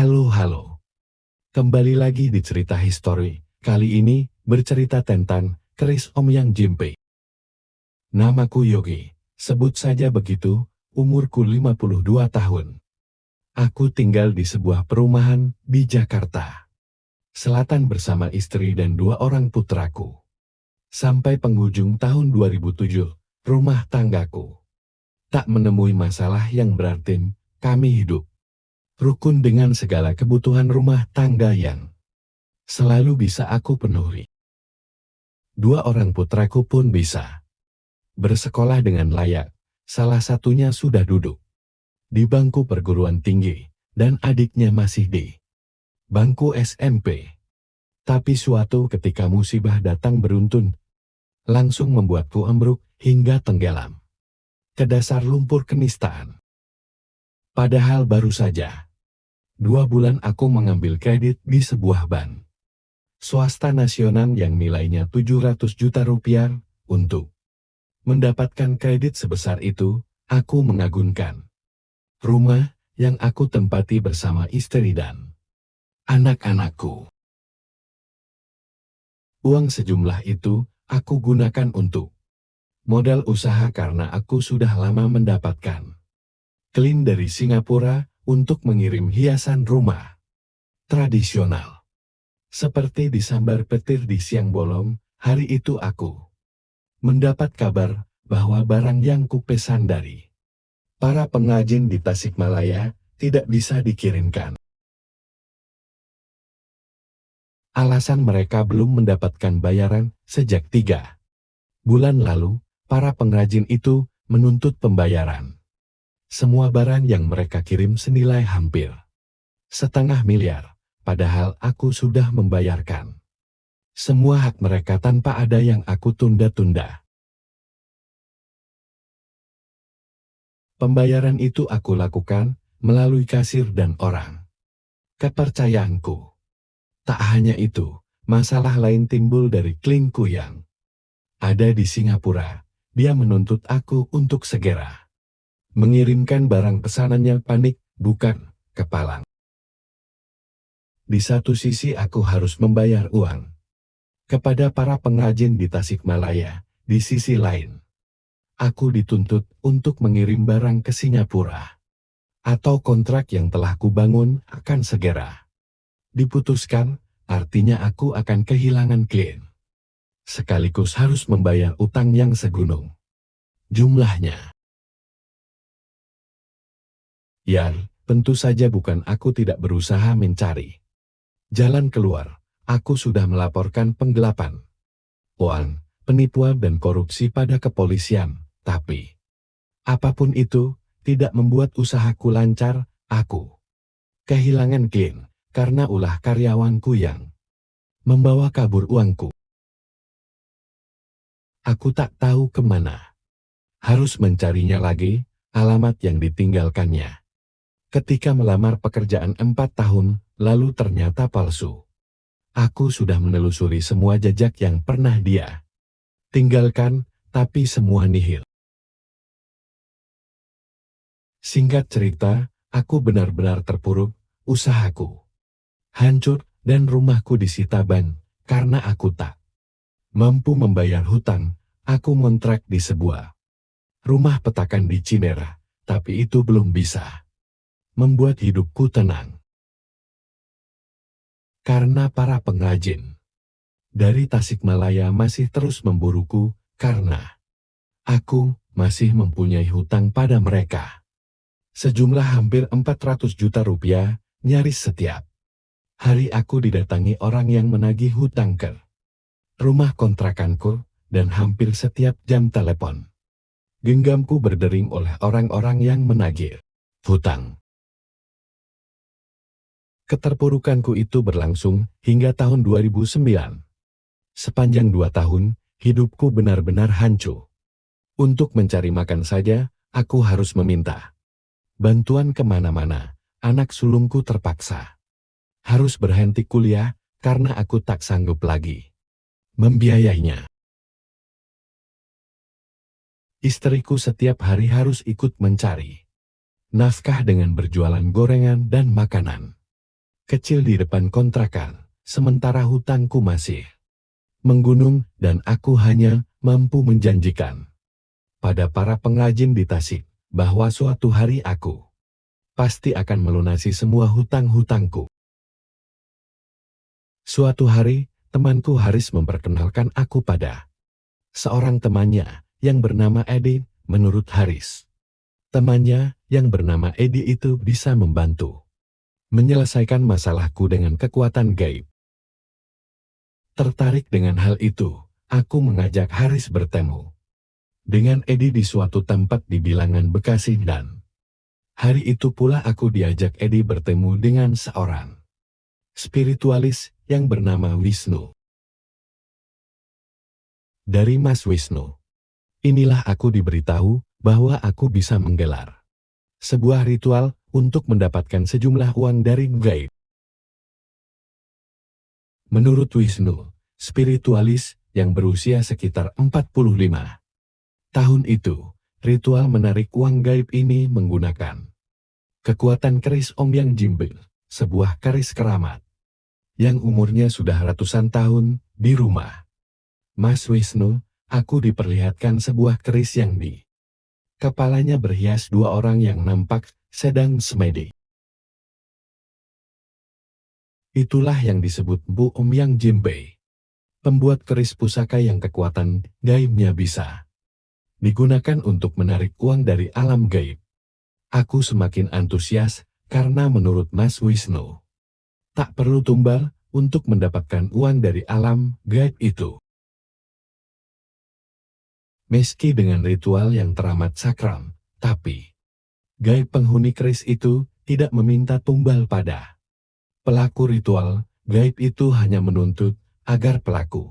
Halo. Kembali lagi di cerita histori. Kali ini bercerita tentang keris Om Yang Jimpe. Namaku Yogi, sebut saja begitu, umurku 52 tahun. Aku tinggal di sebuah perumahan di Jakarta Selatan bersama istri dan 2 orang putraku. Sampai penghujung tahun 2007, rumah tanggaku tak menemui masalah yang berarti. Kami hidup rukun dengan segala kebutuhan rumah tangga yang selalu bisa aku penuhi. 2 orang putraku pun bisa bersekolah dengan layak. Salah satunya sudah duduk di bangku perguruan tinggi, dan adiknya masih di bangku SMP. Tapi suatu ketika musibah datang beruntun, langsung membuatku ambruk hingga tenggelam ke dasar lumpur kenistaan. Padahal baru saja 2 bulan aku mengambil kredit di sebuah bank swasta nasional yang nilainya 700 juta rupiah. Untuk mendapatkan kredit sebesar itu, aku mengagunkan rumah yang aku tempati bersama istri dan anak-anakku. Uang sejumlah itu aku gunakan untuk modal usaha karena aku sudah lama mendapatkan klien dari Singapura untuk mengirim hiasan rumah tradisional. Seperti disambar petir di siang bolong, hari itu aku mendapat kabar bahwa barang yang kupesan dari para pengrajin di Tasikmalaya tidak bisa dikirimkan. Alasan mereka belum mendapatkan bayaran sejak 3 bulan lalu. Para pengrajin itu menuntut pembayaran semua barang yang mereka kirim senilai hampir 500 miliar, padahal aku sudah membayarkan semua hak mereka tanpa ada yang aku tunda-tunda. Pembayaran itu aku lakukan melalui kasir dan orang kepercayaanku. Tak hanya itu, masalah lain timbul dari klienku yang ada di Singapura. Dia menuntut aku untuk segera mengirimkan barang pesanannya. Panik, bukan kepalang. Di satu sisi aku harus membayar uang kepada para pengrajin di Tasikmalaya. Di sisi lain, aku dituntut untuk mengirim barang ke Singapura, atau kontrak yang telah kubangun akan segera diputuskan. Artinya aku akan kehilangan klien, sekaligus harus membayar utang yang segunung jumlahnya. Ya, tentu saja bukan aku tidak berusaha mencari jalan keluar. Aku sudah melaporkan penggelapan uang, penipuan dan korupsi pada kepolisian. Tapi apapun itu tidak membuat usahaku lancar. Aku kehilangan klien karena ulah karyawanku yang membawa kabur uangku. Aku tak tahu kemana harus mencarinya lagi. Alamat yang ditinggalkannya ketika melamar pekerjaan 4 tahun lalu ternyata palsu. Aku sudah menelusuri semua jejak yang pernah dia tinggalkan, tapi semua nihil. Singkat cerita, aku benar-benar terpuruk. Usahaku hancur dan rumahku disita bank karena aku tak mampu membayar hutang. Aku ngontrak di sebuah rumah petakan di Cinere, tapi itu belum bisa membuat hidupku tenang. Karena para pengrajin dari Tasikmalaya masih terus memburuku karena aku masih mempunyai hutang pada mereka sejumlah hampir 400 juta rupiah. Nyaris setiap hari aku didatangi orang yang menagih hutang ke rumah kontrakanku, dan hampir setiap jam telepon genggamku berdering oleh orang-orang yang menagih hutang. Keterpurukanku itu berlangsung hingga tahun 2009. Sepanjang 2 tahun, hidupku benar-benar hancur. Untuk mencari makan saja, aku harus meminta bantuan kemana-mana. Anak sulungku terpaksa harus berhenti kuliah karena aku tak sanggup lagi membiayainya. Istriku setiap hari harus ikut mencari nafkah dengan berjualan gorengan dan makanan kecil di depan kontrakan, sementara hutangku masih menggunung dan aku hanya mampu menjanjikan pada para pengrajin di Tasik bahwa suatu hari aku pasti akan melunasi semua hutang-hutangku. Suatu hari, temanku Haris memperkenalkan aku pada seorang temannya yang bernama Edi. Menurut Haris, temannya yang bernama Edi itu bisa membantu menyelesaikan masalahku dengan kekuatan gaib. Tertarik dengan hal itu, aku mengajak Haris bertemu dengan Edi di suatu tempat di bilangan Bekasi dan hari itu pula aku diajak Edi bertemu dengan seorang spiritualis yang bernama Wisnu. Dari Mas Wisnu, inilah aku diberitahu bahwa aku bisa menggelar sebuah ritual untuk mendapatkan sejumlah uang dari gaib. Menurut Wisnu, spiritualis yang berusia sekitar 45 tahun itu, ritual menarik uang gaib ini menggunakan kekuatan keris Omyang Jimbe, sebuah keris keramat yang umurnya sudah ratusan tahun. Di rumah Mas Wisnu, aku diperlihatkan sebuah keris yang di kepalanya berhias dua orang yang nampak sedang semedi. Itulah yang disebut Bu Omyang Jimbe, pembuat keris pusaka yang kekuatan gaibnya bisa digunakan untuk menarik uang dari alam gaib. Aku semakin antusias karena menurut Mas Wisnu, tak perlu tumbal untuk mendapatkan uang dari alam gaib itu. Meski dengan ritual yang teramat sakral, tapi gaib penghuni keris itu tidak meminta tumbal pada pelaku ritual. Gaib itu hanya menuntut agar pelaku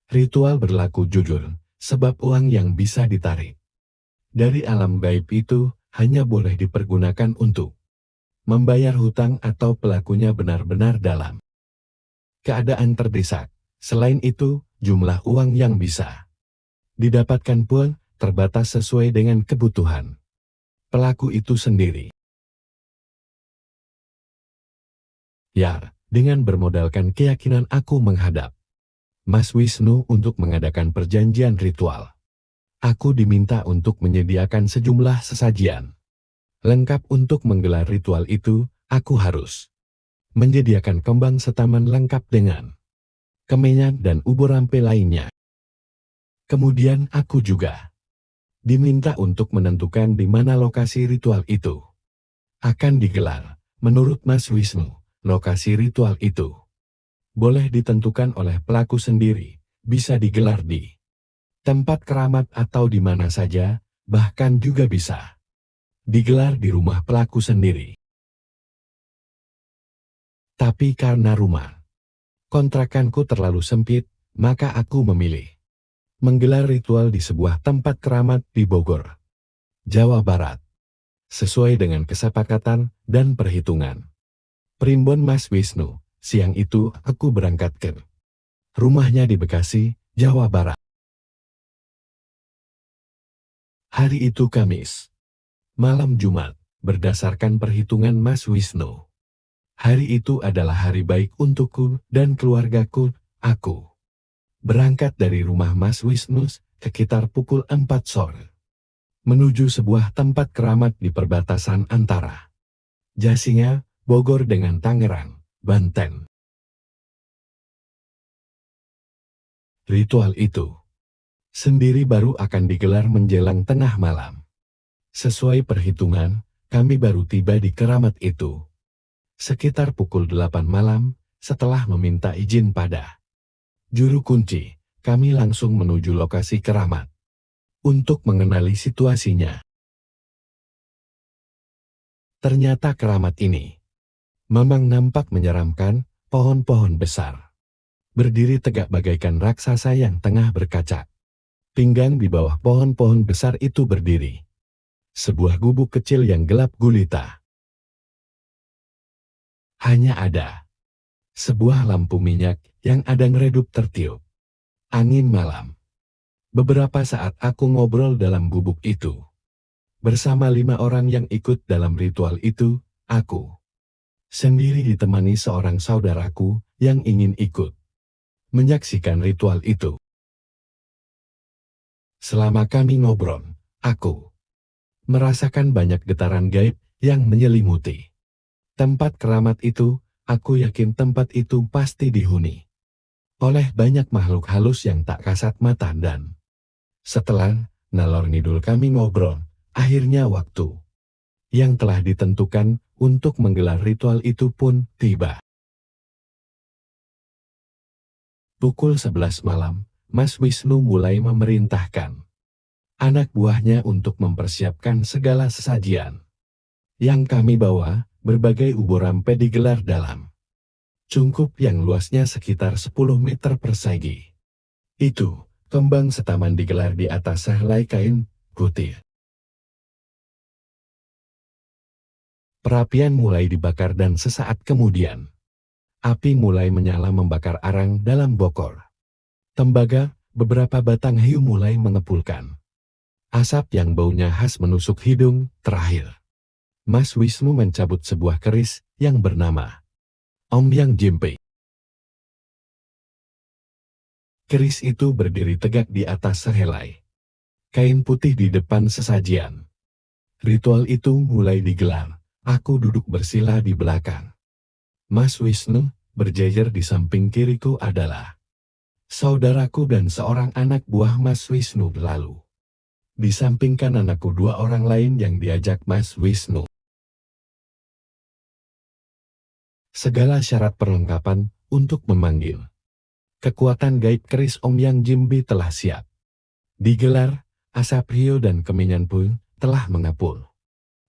ritual berlaku jujur, sebab uang yang bisa ditarik dari alam gaib itu hanya boleh dipergunakan untuk membayar hutang atau pelakunya benar-benar dalam keadaan terdesak. Selain itu, jumlah uang yang bisa didapatkan pun terbatas sesuai dengan kebutuhan pelaku itu sendiri. Ya, dengan bermodalkan keyakinan aku menghadap Mas Wisnu untuk mengadakan perjanjian ritual. Aku diminta untuk menyediakan sejumlah sesajian lengkap untuk menggelar ritual itu. Aku harus menyediakan kembang setaman lengkap dengan kemenyan dan ubur rampe lainnya. Kemudian aku juga diminta untuk menentukan di mana lokasi ritual itu akan digelar. Menurut Mas Wisnu, lokasi ritual itu boleh ditentukan oleh pelaku sendiri, bisa digelar di tempat keramat atau di mana saja, bahkan juga bisa digelar di rumah pelaku sendiri. Tapi karena rumah kontrakanku terlalu sempit, maka aku memilih menggelar ritual di sebuah tempat keramat di Bogor, Jawa Barat, sesuai dengan kesepakatan dan perhitungan primbon Mas Wisnu. Siang itu aku berangkat ke rumahnya di Bekasi, Jawa Barat. Hari itu Kamis, malam Jumat, berdasarkan perhitungan Mas Wisnu. Hari itu adalah hari baik untukku dan keluargaku. Aku berangkat dari rumah Mas Wisnu sekitar pukul 4 sore, menuju sebuah tempat keramat di perbatasan antara Jasinga, Bogor dengan Tangerang, Banten. Ritual itu sendiri baru akan digelar menjelang tengah malam. Sesuai perhitungan, kami baru tiba di keramat itu sekitar pukul 8 malam. Setelah meminta izin pada juru kunci, kami langsung menuju lokasi keramat untuk mengenali situasinya. Ternyata keramat ini memang nampak menyeramkan. Pohon-pohon besar berdiri tegak bagaikan raksasa yang tengah berkaca pinggang. Di bawah pohon-pohon besar itu berdiri sebuah gubuk kecil yang gelap gulita. Hanya ada sebuah lampu minyak yang adang redup tertiup angin malam. Beberapa saat aku ngobrol dalam gubuk itu bersama 5 orang yang ikut dalam ritual itu. Aku sendiri ditemani seorang saudaraku yang ingin ikut menyaksikan ritual itu. Selama kami ngobrol, aku merasakan banyak getaran gaib yang menyelimuti tempat keramat itu. Aku yakin tempat itu pasti dihuni oleh banyak makhluk halus yang tak kasat mata, dan setelah nalor ngidul kami ngobrol, akhirnya waktu yang telah ditentukan untuk menggelar ritual itu pun tiba. Pukul 11 malam, Mas Wisnu mulai memerintahkan anak buahnya untuk mempersiapkan segala sesajian yang kami bawa. Berbagai ubur rampe digelar dalam cungkup yang luasnya sekitar 10 meter persegi. Itu, kembang setaman digelar di atas sehelai kain putih. Perapian mulai dibakar dan sesaat kemudian, api mulai menyala membakar arang dalam bokor tembaga. Beberapa batang hiu mulai mengepulkan asap yang baunya khas menusuk hidung. Terakhir, Mas Wisnu mencabut sebuah keris yang bernama Om Yang Jimpe. Keris itu berdiri tegak di atas sehelai kain putih di depan sesajian. Ritual itu mulai digelar. Aku duduk bersila di belakang Mas Wisnu. Berjejer di samping kiriku adalah saudaraku dan seorang anak buah Mas Wisnu. Lalu di samping kananku dua orang lain yang diajak Mas Wisnu. Segala syarat perlengkapan untuk memanggil kekuatan gaib keris Om Yang Jimbe telah siap digelar. Asap hiu dan kemenyan pun telah mengapul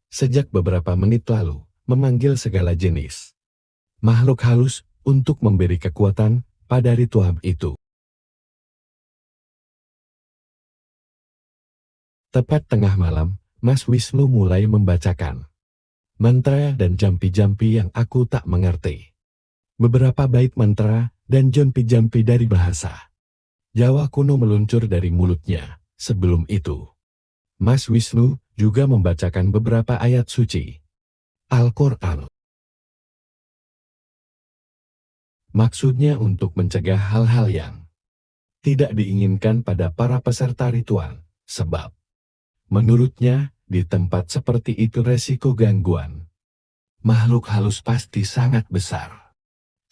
sejak beberapa menit lalu, memanggil segala jenis makhluk halus untuk memberi kekuatan pada ritual itu. Tepat tengah malam, Mas Wisnu mulai membacakan mantra dan jampi-jampi yang aku tak mengerti. Beberapa bait mantra dan jampi-jampi dari bahasa Jawa kuno meluncur dari mulutnya. Sebelum itu, Mas Wisnu juga membacakan beberapa ayat suci Al-Quran. Maksudnya untuk mencegah hal-hal yang tidak diinginkan pada para peserta ritual, sebab menurutnya di tempat seperti itu resiko gangguan makhluk halus pasti sangat besar.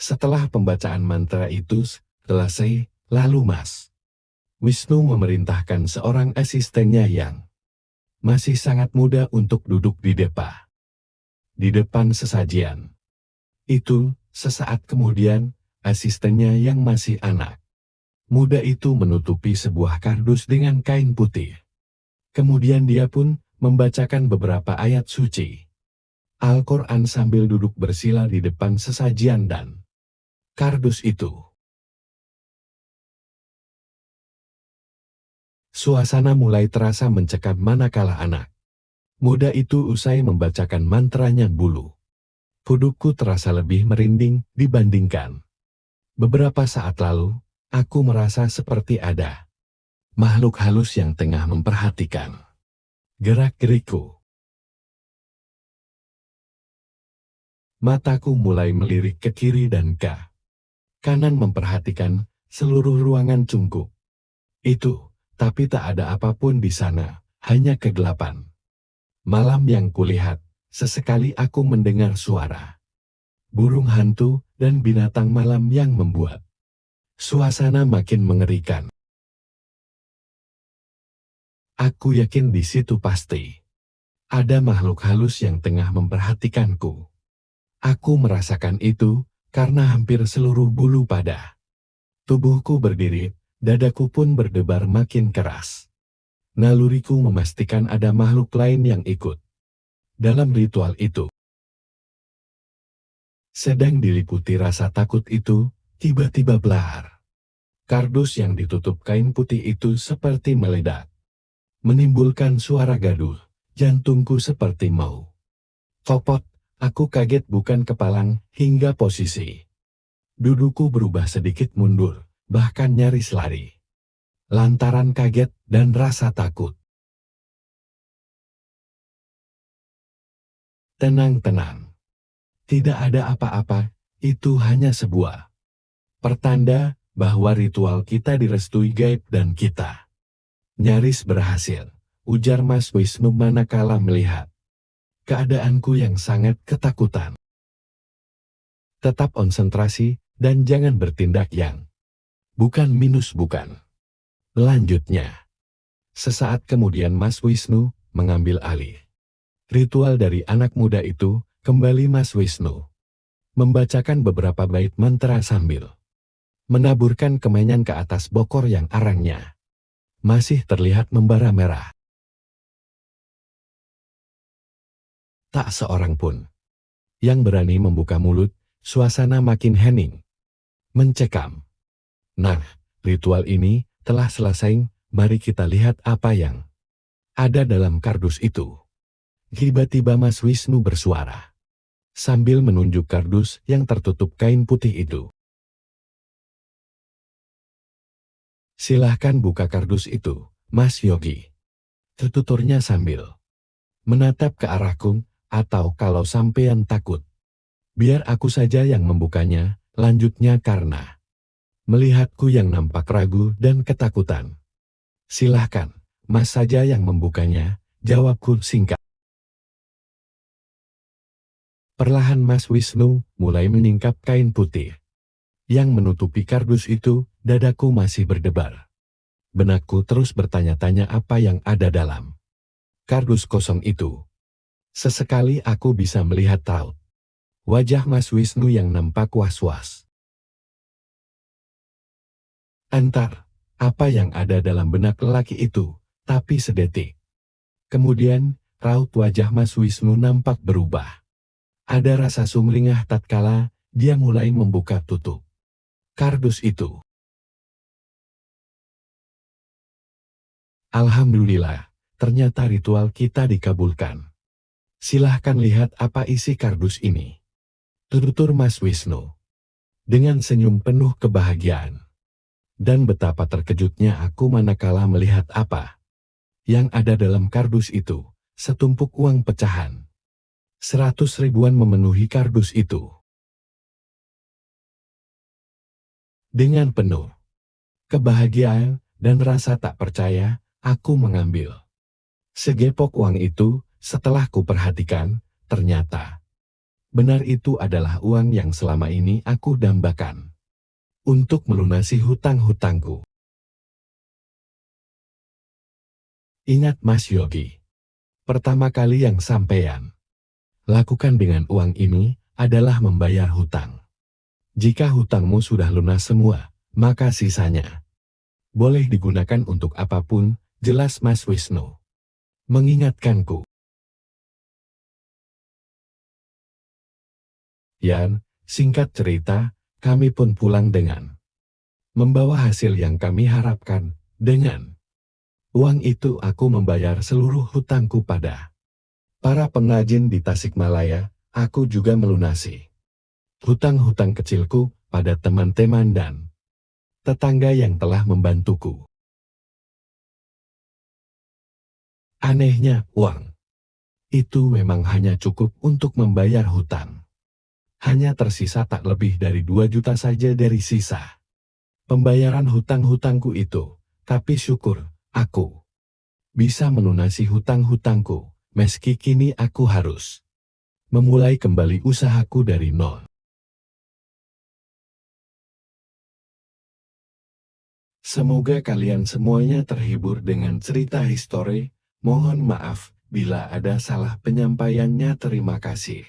Setelah pembacaan mantra itu selesai, lalu Mas Wisnu memerintahkan seorang asistennya yang masih sangat muda untuk duduk di depan sesajian. Itu, sesaat kemudian, asistennya yang masih anak muda itu menutupi sebuah kardus dengan kain putih. Kemudian dia pun membacakan beberapa ayat suci Al-Quran sambil duduk bersila di depan sesajian dan kardus itu. Suasana mulai terasa mencekam manakala anak muda itu usai membacakan mantranya, bulu kudukku terasa lebih merinding dibandingkan beberapa saat lalu. Aku merasa seperti ada makhluk halus yang tengah memperhatikan gerak-gerikku. Mataku mulai melirik ke kiri dan ke kanan memperhatikan seluruh ruangan cungkup itu, tapi tak ada apapun di sana, hanya kegelapan malam yang kulihat. Sesekali aku mendengar suara burung hantu dan binatang malam yang membuat suasana makin mengerikan. Aku yakin di situ pasti ada makhluk halus yang tengah memperhatikanku. Aku merasakan itu karena hampir seluruh bulu pada tubuhku berdiri, dadaku pun berdebar makin keras. Naluriku memastikan ada makhluk lain yang ikut dalam ritual itu. Sedang diliputi rasa takut itu, tiba-tiba belahar. Kardus yang ditutup kain putih itu seperti meledak, menimbulkan suara gaduh. Jantungku seperti mau copot. Aku kaget bukan kepalang hingga posisi dudukku berubah sedikit mundur, bahkan nyaris lari lantaran kaget dan rasa takut. Tenang, tenang. Tidak ada apa-apa, itu hanya sebuah pertanda bahwa ritual kita direstui gaib dan kita nyaris berhasil, ujar Mas Wisnu manakala melihat keadaanku yang sangat ketakutan. Tetap konsentrasi dan jangan bertindak yang bukan minus bukan. Lanjutnya, sesaat kemudian Mas Wisnu mengambil alih ritual dari anak muda itu. Kembali Mas Wisnu membacakan beberapa bait mantra sambil menaburkan kemenyan ke atas bokor yang arangnya masih terlihat membara merah. Tak seorang pun yang berani membuka mulut, suasana makin hening, mencekam. Nah, ritual ini telah selesai, mari kita lihat apa yang ada dalam kardus itu. Tiba-tiba Mas Wisnu bersuara sambil menunjuk kardus yang tertutup kain putih itu. Silahkan buka kardus itu, Mas Yogi. Tuturnya sambil menatap ke arahku, atau kalau sampean takut, biar aku saja yang membukanya, lanjutnya karena melihatku yang nampak ragu dan ketakutan. Silahkan, Mas saja yang membukanya, jawabku singkat. Perlahan Mas Wisnu mulai menyingkap kain putih yang menutupi kardus itu. Dadaku masih berdebar. Benakku terus bertanya-tanya apa yang ada dalam kardus kosong itu. Sesekali aku bisa melihat raut wajah Mas Wisnu yang nampak was-was. Entah apa yang ada dalam benak lelaki itu, tapi sedetik kemudian raut wajah Mas Wisnu nampak berubah. Ada rasa sumringah tatkala dia mulai membuka tutup kardus itu. Alhamdulillah, ternyata ritual kita dikabulkan. Silahkan lihat apa isi kardus ini. Tutur Mas Wisnu dengan senyum penuh kebahagiaan. Dan betapa terkejutnya aku manakala melihat apa yang ada dalam kardus itu. Setumpuk uang pecahan 100 ribuan memenuhi kardus itu. Dengan penuh kebahagiaan dan rasa tak percaya, aku mengambil segepok uang itu. Setelah kuperhatikan, ternyata benar itu adalah uang yang selama ini aku dambakan untuk melunasi hutang-hutangku. Ingat Mas Yogi, pertama kali yang sampean lakukan dengan uang ini adalah membayar hutang. Jika hutangmu sudah lunas semua, maka sisanya boleh digunakan untuk apapun, jelas Mas Wisnu mengingatkanku. Yan, singkat cerita, kami pun pulang dengan membawa hasil yang kami harapkan. Dengan uang itu aku membayar seluruh hutangku pada para pengrajin di Tasikmalaya. Aku juga melunasi hutang-hutang kecilku pada teman-teman dan tetangga yang telah membantuku. Anehnya, uang itu memang hanya cukup untuk membayar hutang. Hanya tersisa tak lebih dari 2 juta saja dari sisa pembayaran hutang-hutangku itu. Tapi syukur, aku bisa melunasi hutang-hutangku, meski kini aku harus memulai kembali usahaku dari nol. Semoga kalian semuanya terhibur dengan cerita histori. Mohon maaf bila ada salah penyampaiannya. Terima kasih.